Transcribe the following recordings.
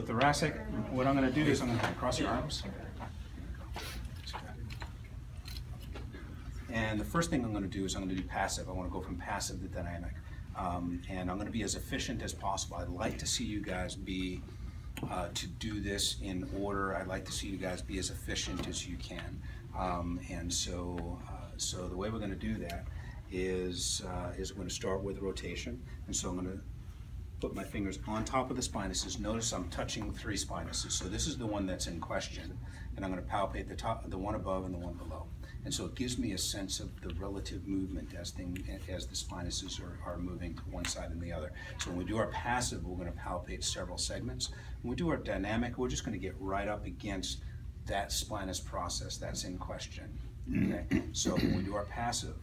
thoracic, what I'm going to do is I'm going to cross your arms. And the first thing I'm going to do is I'm going to do passive. I want to go from passive to dynamic. And I'm going to be as efficient as possible. I'd like to see you guys be, to do this in order. I'd like to see you guys be as efficient as you can. So the way we're going to do that is we're going to start with rotation. And so I'm going to put my fingers on top of the spinuses. Notice I'm touching 3 spinuses. So this is the one that's in question. And I'm going to palpate the one above and the one below. And so it gives me a sense of the relative movement as the spinuses are moving to one side and the other. So when we do our passive, we're going to palpate several segments. When we do our dynamic, we're just going to get right up against that spinous process that's in question. Okay? So when we do our passive,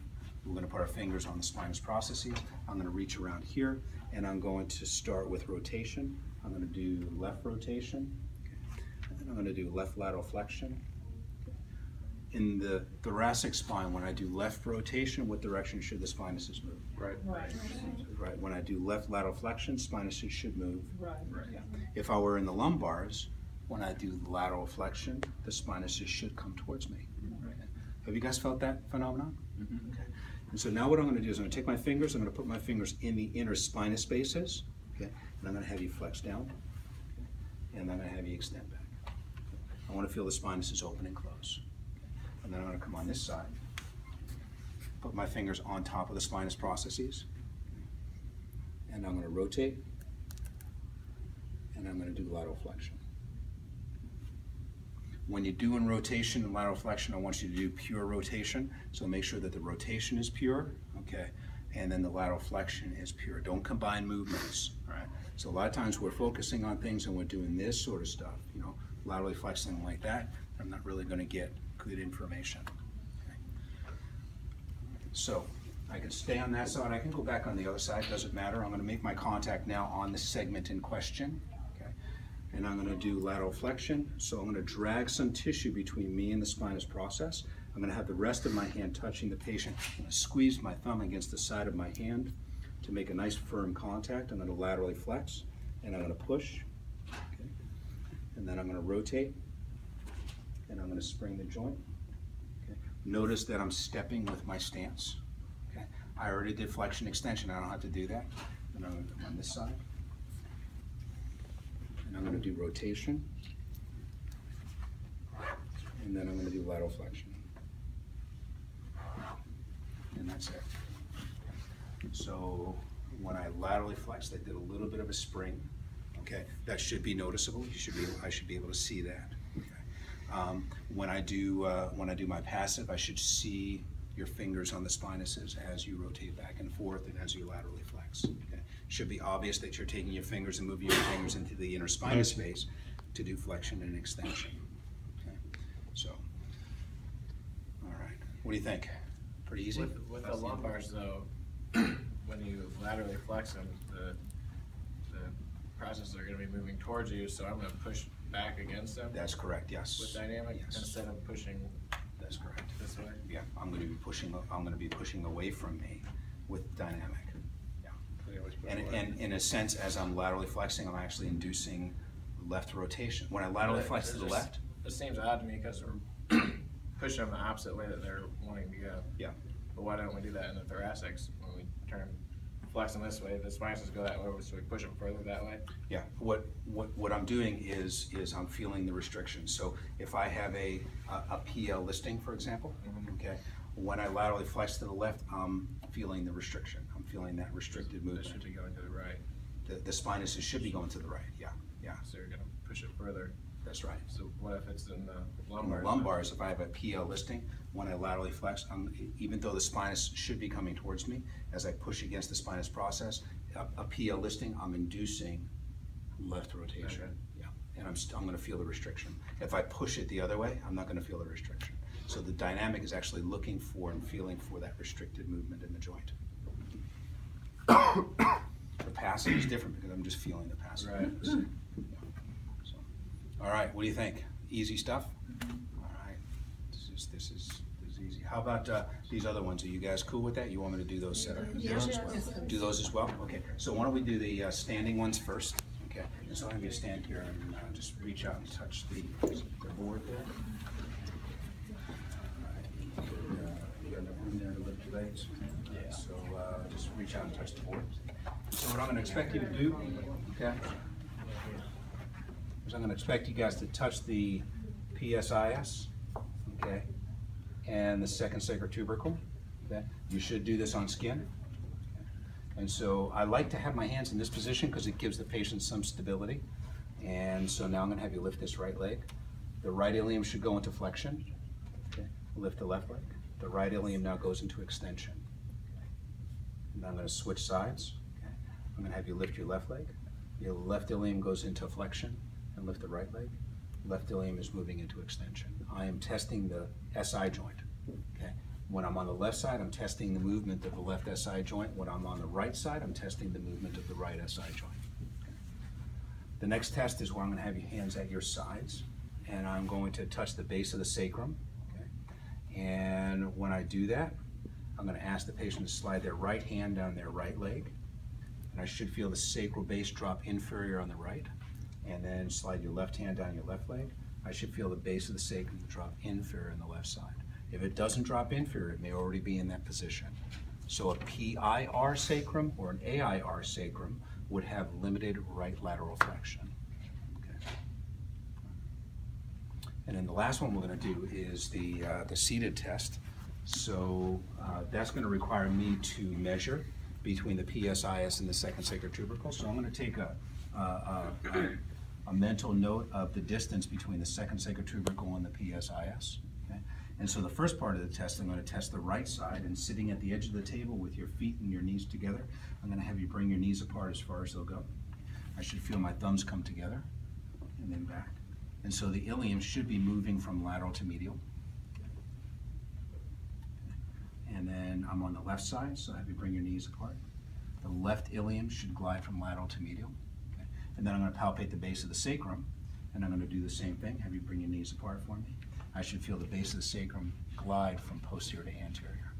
we're going to put our fingers on the spinous processes. I'm going to reach around here, and I'm going to start with rotation. I'm going to do left rotation, okay. And then I'm going to do left lateral flexion. In the thoracic spine, when I do left rotation, what direction should the spinuses move? Right. Right. When I do left lateral flexion, spinuses should move. Right. Yeah. If I were in the lumbars, when I do lateral flexion, the spinuses should come towards me. Right. Have you guys felt that phenomenon? Mm-hmm. Okay. And so now what I'm going to do is I'm going to take my fingers, I'm going to put my fingers in the inner spinous spaces, okay, and I'm going to have you flex down, okay, and I'm going to have you extend back. Okay. I want to feel the spinuses open and close. And then I'm going to come on this side, put my fingers on top of the spinous processes, and I'm going to rotate, and I'm going to do lateral flexion. When you're doing rotation and lateral flexion, I want you to do pure rotation, so make sure that the rotation is pure, okay, and then the lateral flexion is pure. Don't combine movements, all right? So a lot of times we're focusing on things and we're doing this sort of stuff, you know, laterally flexing like that. I'm not really going to get good information. Okay. So I can stay on that side. I can go back on the other side. Doesn't matter. I'm going to make my contact now on the segment in question. Okay. And I'm going to do lateral flexion. So I'm going to drag some tissue between me and the spinous process. I'm going to have the rest of my hand touching the patient. I'm going to squeeze my thumb against the side of my hand to make a nice firm contact. I'm going to laterally flex, and I'm going to push. Okay. And then I'm going to rotate. And I'm going to spring the joint. Okay. Notice that I'm stepping with my stance. Okay. I already did flexion extension. I don't have to do that. And I'm going to come on this side. And I'm going to do rotation. And then I'm going to do lateral flexion. And that's it. So when I laterally flexed, I did a little bit of a spring. Okay. That should be noticeable. I should be able to see that. When I do my passive, I should see your fingers on the spinuses as you rotate back and forth and as you laterally flex. Okay? It should be obvious that you're taking your fingers and moving your fingers into the inner spinous space to do flexion and extension. Okay? So, all right. What do you think? Pretty easy? With the lumbars, though, when you laterally flex them, the processes are going to be moving towards you, so I'm going to push back against them. That's correct. Yes. With dynamic, yes. Instead of pushing. That's correct. This way. Yeah, I'm going to be pushing away from me with dynamic. Yeah. And in a sense, as I'm laterally flexing, I'm actually inducing left rotation. When I laterally flex to the left. It seems odd to me because we're pushing them the opposite way that they're wanting to go. Yeah. But why don't we do that in the thoracics when we turn? Flex them this way, the spinuses go that way, so we push them further that way? Yeah, what I'm doing is I'm feeling the restriction. So if I have a PL listing, for example, okay, when I laterally flex to the left, I'm feeling the restriction. I'm feeling that restricted movement. It should be going to the right. The spinuses should be going to the right, yeah. So you're gonna push it further. That's right. So what if it's in the lumbars? In the lumbars, if I have a PL listing, when I laterally flex, even though the spinous should be coming towards me, as I push against the spinous process, a PL listing, I'm inducing left rotation. Okay. Yeah, and I'm going to feel the restriction. If I push it the other way, I'm not going to feel the restriction. So the dynamic is actually looking for and feeling for that restricted movement in the joint. The passive is different because I'm just feeling the passive. Right. So, all right, what do you think? Easy stuff? All right, this is easy. How about these other ones? Are you guys cool with that? You want me to do those? Do those as well? Okay, so why don't we do the standing ones first? Okay, and so I'm going to stand here and just reach out and touch the board there. You got enough room there to lift your legs? Yeah. So just reach out and touch the board. So what I'm going to expect you to do, okay, is I'm going to expect you guys to touch the PSIS, okay, and the second sacral tubercle. Okay, you should do this on skin. And so I like to have my hands in this position because it gives the patient some stability. And so now I'm going to have you lift this right leg. The right ilium should go into flexion. Okay. Lift the left leg. The right ilium now goes into extension. Okay. And I'm going to switch sides. Okay. I'm going to have you lift your left leg. Your left ilium goes into flexion and lift the right leg. Left ilium is moving into extension. I am testing the SI joint. Okay. When I'm on the left side, I'm testing the movement of the left SI joint. When I'm on the right side, I'm testing the movement of the right SI joint. Okay. The next test is where I'm going to have your hands at your sides, and I'm going to touch the base of the sacrum. Okay. And when I do that, I'm going to ask the patient to slide their right hand down their right leg, and I should feel the sacral base drop inferior on the right, and then slide your left hand down your left leg. I should feel the base of the sacrum drop inferior on the left side. If it doesn't drop inferior, it may already be in that position. So a PIR sacrum or an AIR sacrum would have limited right lateral flexion. Okay. And then the last one we're going to do is the seated test. So that's going to require me to measure between the PSIS and the second sacral tubercle. So I'm going to take a mental note of the distance between the second sacral tubercle and the PSIS. And so the first part of the test, I'm going to test the right side, and sitting at the edge of the table with your feet and your knees together, I'm going to have you bring your knees apart as far as they'll go. I should feel my thumbs come together and then back. And so the ilium should be moving from lateral to medial. And then I'm on the left side, so I have you bring your knees apart. The left ilium should glide from lateral to medial. Okay. And then I'm going to palpate the base of the sacrum, and I'm going to do the same thing. Have you bring your knees apart for me. I should feel the base of the sacrum glide from posterior to anterior.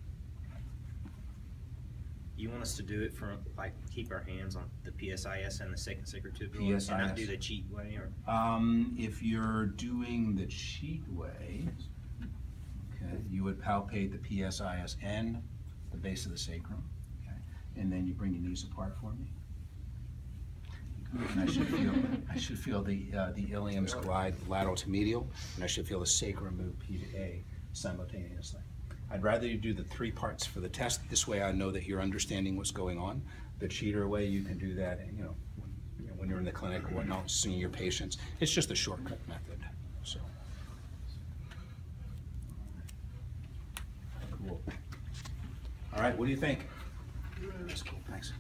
You want us to do it for, like, keep our hands on the PSIS and the second sacral tubercle and PSIS. not do the cheat way? Or If you're doing the cheat way, okay, you would palpate the PSIS and the base of the sacrum, okay, and then you bring your knees apart for me. And I should feel the iliums glide lateral to medial, and I should feel the sacrum move P to A simultaneously. I'd rather you do the 3 parts for the test. This way I know that you're understanding what's going on. The cheater way, you can do that, and, when you're in the clinic or whatnot, seeing your patients. It's just a shortcut method. So, cool. All right, what do you think? That's cool, thanks.